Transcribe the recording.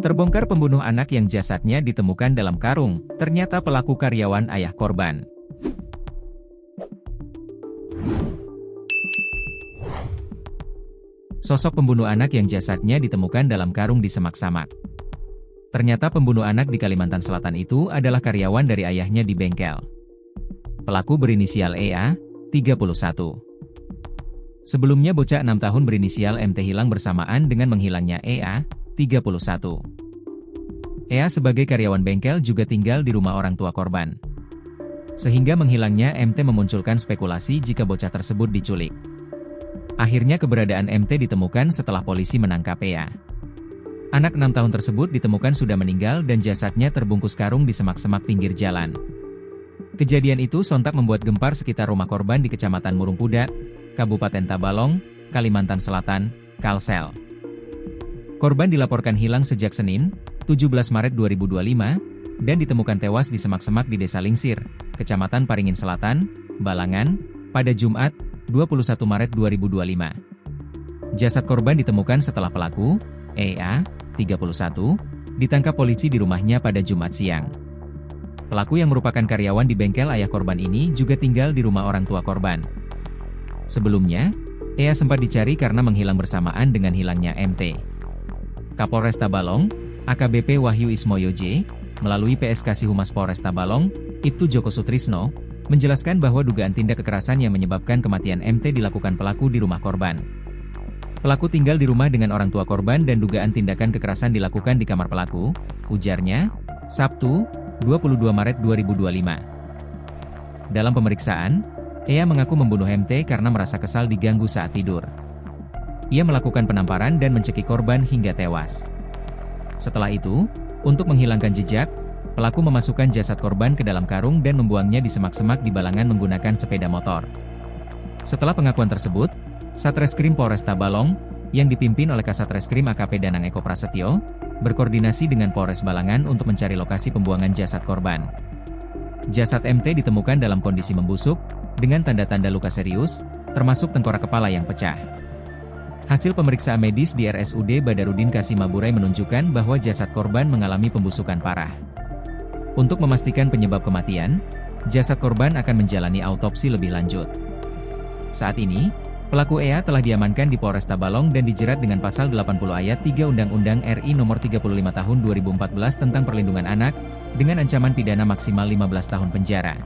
Terbongkar pembunuh anak yang jasadnya ditemukan dalam karung, ternyata pelaku karyawan ayah korban. Sosok pembunuh anak yang jasadnya ditemukan dalam karung di semak-samak. Ternyata pembunuh anak di Kalimantan Selatan itu adalah karyawan dari ayahnya di bengkel. Pelaku berinisial EA, 31. Sebelumnya bocah 6 tahun berinisial MT hilang bersamaan dengan menghilangnya EA, 31. EA sebagai karyawan bengkel juga tinggal di rumah orang tua korban. Sehingga menghilangnya MT memunculkan spekulasi jika bocah tersebut diculik. Akhirnya keberadaan MT ditemukan setelah polisi menangkap EA. Anak 6 tahun tersebut ditemukan sudah meninggal dan jasadnya terbungkus karung di semak-semak pinggir jalan. Kejadian itu sontak membuat gempar sekitar rumah korban di Kecamatan Murungpudak, Kabupaten Tabalong, Kalimantan Selatan, Kalsel. Korban dilaporkan hilang sejak Senin, 17 Maret 2025, dan ditemukan tewas di semak-semak di Desa Lingsir, Kecamatan Paringin Selatan, Balangan, pada Jumat, 21 Maret 2025. Jasad korban ditemukan setelah pelaku, EA, 31, ditangkap polisi di rumahnya pada Jumat siang. Pelaku yang merupakan karyawan di bengkel ayah korban ini juga tinggal di rumah orang tua korban. Sebelumnya, EA sempat dicari karena menghilang bersamaan dengan hilangnya MT. Kapolres Tabalong, AKBP Wahyu Ismoyo J, melalui PSK Humas Polres Tabalong, Ibtu Joko Sutrisno, menjelaskan bahwa dugaan tindak kekerasan yang menyebabkan kematian MT dilakukan pelaku di rumah korban. Pelaku tinggal di rumah dengan orang tua korban dan dugaan tindakan kekerasan dilakukan di kamar pelaku, ujarnya, Sabtu, 22 Maret 2025. Dalam pemeriksaan, EA mengaku membunuh MT karena merasa kesal diganggu saat tidur. Ia melakukan penamparan dan mencekik korban hingga tewas. Setelah itu, untuk menghilangkan jejak, pelaku memasukkan jasad korban ke dalam karung dan membuangnya di semak-semak di Balangan menggunakan sepeda motor. Setelah pengakuan tersebut, Satreskrim Polres Tabalong, yang dipimpin oleh Kasatreskrim AKP Danang Eko Prasetyo, berkoordinasi dengan Polres Balangan untuk mencari lokasi pembuangan jasad korban. Jasad MT ditemukan dalam kondisi membusuk, dengan tanda-tanda luka serius, termasuk tengkorak kepala yang pecah. Hasil pemeriksaan medis di RSUD Badarudin Kasimaburai menunjukkan bahwa jasad korban mengalami pembusukan parah. Untuk memastikan penyebab kematian, jasad korban akan menjalani autopsi lebih lanjut. Saat ini, pelaku EA telah diamankan di Polres Tabalong dan dijerat dengan pasal 80 ayat 3 Undang-Undang RI Nomor 35 Tahun 2014 tentang Perlindungan Anak, dengan ancaman pidana maksimal 15 tahun penjara.